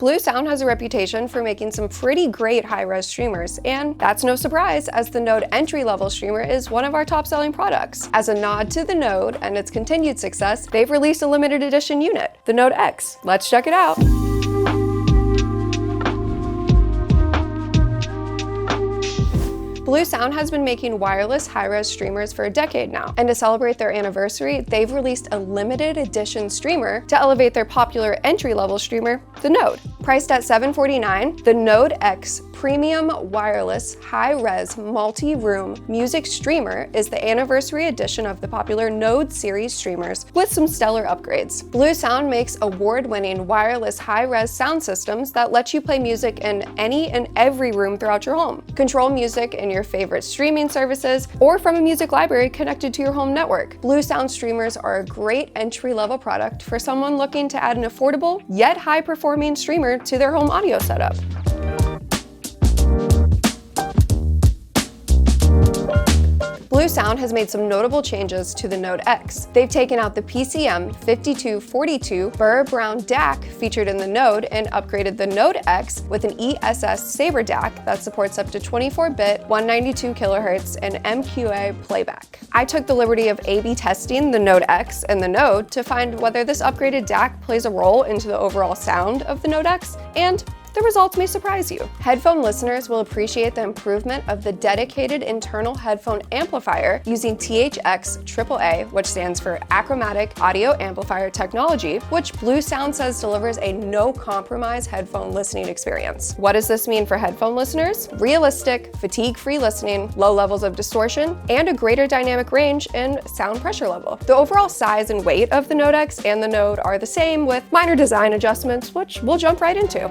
Bluesound has a reputation for making some pretty great high-res streamers, and that's no surprise as the Node entry-level streamer is one of our top-selling products. As a nod to the Node and its continued success, they've released a limited edition unit, the Node X. Let's check it out. Bluesound has been making wireless high-res streamers for a decade now, and to celebrate their anniversary, they've released a limited edition streamer to elevate their popular entry-level streamer, the Node. Priced at $749, the Node X Premium Wireless High-Res Multi-Room Music Streamer is the anniversary edition of the popular Node series streamers with some stellar upgrades. Bluesound makes award-winning wireless high-res sound systems that let you play music in any and every room throughout your home. Control music in your favorite streaming services or from a music library connected to your home network. Bluesound streamers are a great entry-level product for someone looking to add an affordable yet high-performing streamer to their home audio setup. Bluesound has made some notable changes to the Node X. They've taken out the PCM 5242 Burr Brown DAC featured in the Node and upgraded the Node X with an ESS Saber DAC that supports up to 24-bit, 192 kHz, and MQA playback. I took the liberty of A/B testing the Node X and the Node to find whether this upgraded DAC plays a role into the overall sound of the Node X, and the results may surprise you. Headphone listeners will appreciate the improvement of the dedicated internal headphone amplifier using THX AAA, which stands for Achromatic Audio Amplifier Technology, which Bluesound says delivers a no-compromise headphone listening experience. What does this mean for headphone listeners? Realistic, fatigue-free listening, low levels of distortion, and a greater dynamic range and sound pressure level. The overall size and weight of the Node X and the Node are the same, with minor design adjustments, which we'll jump right into.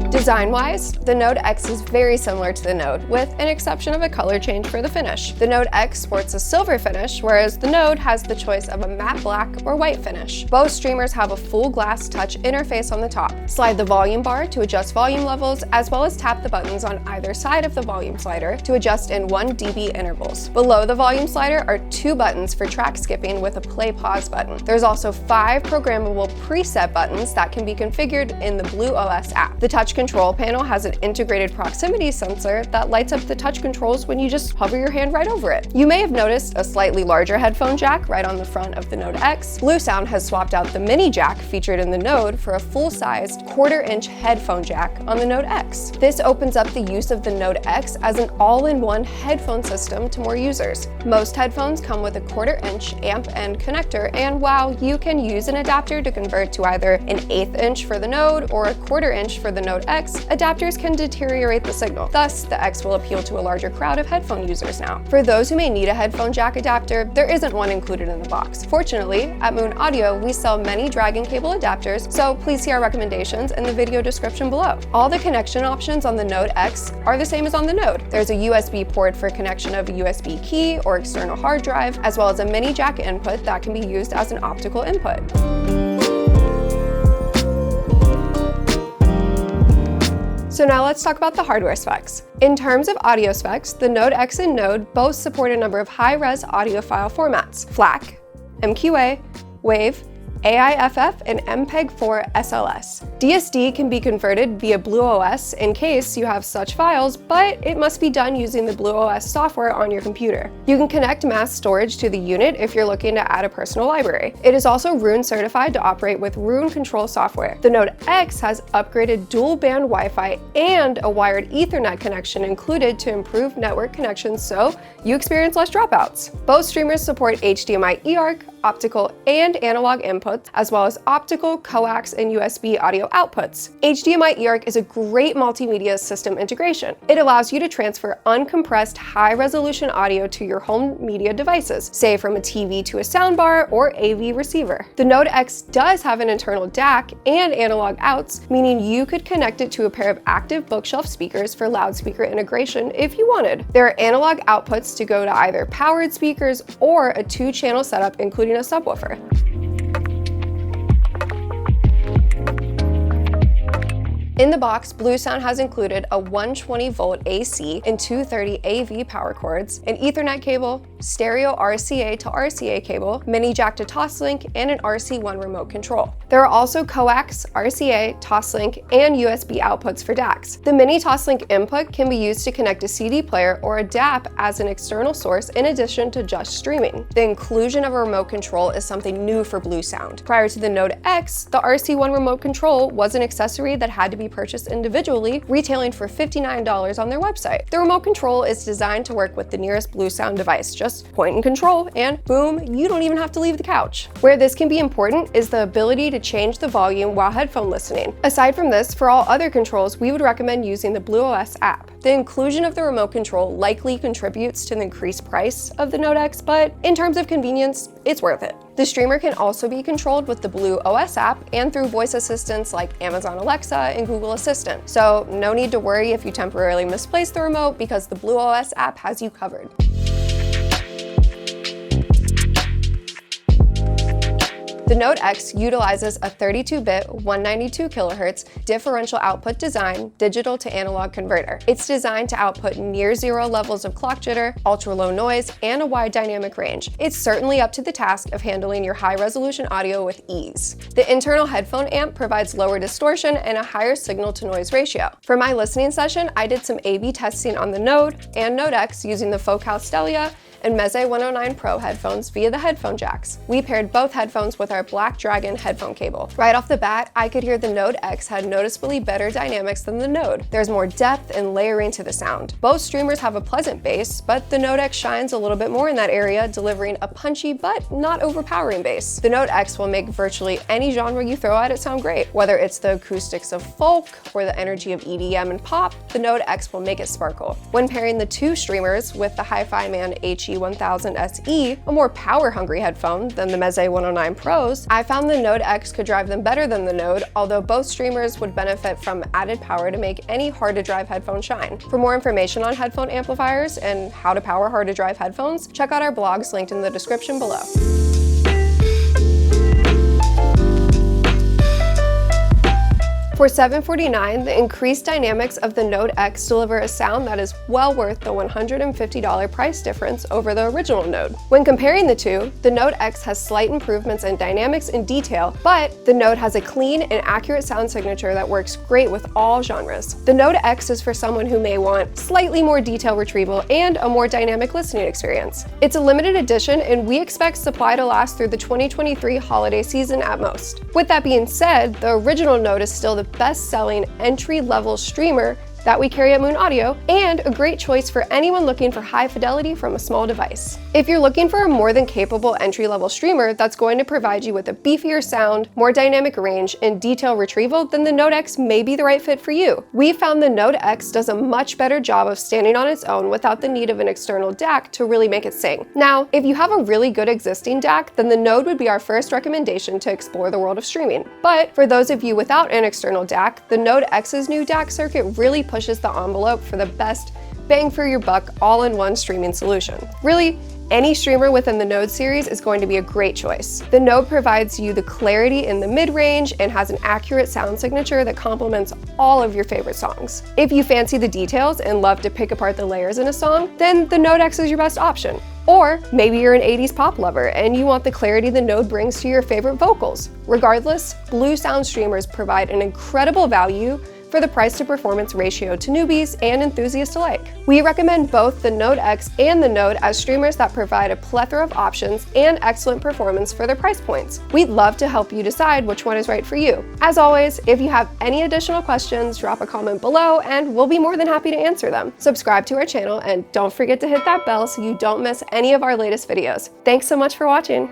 Design-wise, the Node X is very similar to the Node, with an exception of a color change for the finish. The Node X sports a silver finish, whereas the Node has the choice of a matte black or white finish. Both streamers have a full glass touch interface on the top. Slide the volume bar to adjust volume levels, as well as tap the buttons on either side of the volume slider to adjust in 1 dB intervals. Below the volume slider are 2 buttons for track skipping with a play-pause button. There's also 5 programmable preset buttons that can be configured in the BlueOS app. The touch control panel has an integrated proximity sensor that lights up the touch controls when you just hover your hand right over it. You may have noticed a slightly larger headphone jack right on the front of the Node X. Bluesound has swapped out the mini jack featured in the Node for a full-sized 1/4-inch headphone jack on the Node X. This opens up the use of the Node X as an all-in-one headphone system to more users. Most headphones come with a 1/4-inch amp end connector, and while you can use an adapter to convert to either an 1/8 inch for the Node or a 1/4 inch for the Node X, adapters can deteriorate the signal. Thus, the X will appeal to a larger crowd of headphone users now. For those who may need a headphone jack adapter, there isn't one included in the box. Fortunately, at Moon Audio, we sell many Dragon cable adapters, so please see our recommendations in the video description below. All the connection options on the Node X are the same as on the Node. There's a USB port for connection of a USB key or external hard drive, as well as a mini jack input that can be used as an optical input. So now let's talk about the hardware specs. In terms of audio specs, the Node X and Node both support a number of high-res audio file formats: FLAC, MQA, WAVE, AIFF, and MPEG-4 SLS. DSD can be converted via BlueOS in case you have such files, but it must be done using the BlueOS software on your computer. You can connect mass storage to the unit if you're looking to add a personal library. It is also Roon certified to operate with Roon control software. The Node X has upgraded dual-band Wi-Fi and a wired Ethernet connection included to improve network connections so you experience less dropouts. Both streamers support HDMI eARC, optical and analog inputs, as well as optical, coax, and USB audio outputs. HDMI eARC is a great multimedia system integration. It allows you to transfer uncompressed high-resolution audio to your home media devices, say from a TV to a soundbar or AV receiver. The Node X does have an internal DAC and analog outs, meaning you could connect it to a pair of active bookshelf speakers for loudspeaker integration if you wanted. There are analog outputs to go to either powered speakers or a 2-channel setup, including a subwoofer. In the box, Bluesound has included a 120-volt AC and 230 AV power cords, an Ethernet cable, stereo RCA to RCA cable, mini jack to Toslink, and an RC1 remote control. There are also coax, RCA, Toslink, and USB outputs for DACs. The mini Toslink input can be used to connect a CD player or a DAP as an external source in addition to just streaming. The inclusion of a remote control is something new for Bluesound. Prior to the Node X, the RC1 remote control was an accessory that had to be purchased individually, retailing for $59 on their website. The remote control is designed to work with the nearest Bluesound device. Just point and control, and boom, you don't even have to leave the couch. Where this can be important is the ability to change the volume while headphone listening. Aside from this, for all other controls, we would recommend using the BlueOS app. The inclusion of the remote control likely contributes to the increased price of the Node X, but in terms of convenience, it's worth it. The streamer can also be controlled with the BlueOS app and through voice assistants like Amazon Alexa and Google Assistant. So no need to worry if you temporarily misplace the remote because the BlueOS app has you covered. The Node X utilizes a 32-bit 192 kHz differential output design digital to analog converter. It's designed to output near zero levels of clock jitter, ultra-low noise, and a wide dynamic range. It's certainly up to the task of handling your high-resolution audio with ease. The internal headphone amp provides lower distortion and a higher signal-to-noise ratio. For my listening session, I did some A/B testing on the Node and Node X using the Focal Stellia and Meze 109 Pro headphones via the headphone jacks. We paired both headphones with our Black Dragon headphone cable. Right off the bat, I could hear the Node X had noticeably better dynamics than the Node. There's more depth and layering to the sound. Both streamers have a pleasant bass, but the Node X shines a little bit more in that area, delivering a punchy but not overpowering bass. The Node X will make virtually any genre you throw at it sound great. Whether it's the acoustics of folk or the energy of EDM and pop, the Node X will make it sparkle. When pairing the two streamers with the Hi-Fi Man HE1000 SE, a more power-hungry headphone than the Meze 109 Pros, I found the Node X could drive them better than the Node, although both streamers would benefit from added power to make any hard-to-drive headphone shine. For more information on headphone amplifiers and how to power hard-to-drive headphones, check out our blogs linked in the description below. For $749, the increased dynamics of the Node X deliver a sound that is well worth the $150 price difference over the original Node. When comparing the two, the Node X has slight improvements in dynamics and detail, but the Node has a clean and accurate sound signature that works great with all genres. The Node X is for someone who may want slightly more detail retrieval and a more dynamic listening experience. It's a limited edition, and we expect supply to last through the 2023 holiday season at most. With that being said, the original Node is still the best-selling entry-level streamer that we carry at Moon Audio, and a great choice for anyone looking for high fidelity from a small device. If you're looking for a more than capable entry-level streamer that's going to provide you with a beefier sound, more dynamic range, and detail retrieval, then the Node X may be the right fit for you. We found the Node X does a much better job of standing on its own without the need of an external DAC to really make it sing. Now, if you have a really good existing DAC, then the Node would be our first recommendation to explore the world of streaming. But for those of you without an external DAC, the Node X's new DAC circuit really pushes the envelope for the best bang for your buck all-in-one streaming solution. Really, any streamer within the Node series is going to be a great choice. The Node provides you the clarity in the mid-range and has an accurate sound signature that complements all of your favorite songs. If you fancy the details and love to pick apart the layers in a song, then the Node X is your best option. Or maybe you're an 80s pop lover and you want the clarity the Node brings to your favorite vocals. Regardless, Bluesound streamers provide an incredible value for the price to performance ratio to newbies and enthusiasts alike. We recommend both the Node X and the Node as streamers that provide a plethora of options and excellent performance for their price points. We'd love to help you decide which one is right for you. As always, if you have any additional questions, drop a comment below and we'll be more than happy to answer them. Subscribe to our channel and don't forget to hit that bell so you don't miss any of our latest videos. Thanks so much for watching.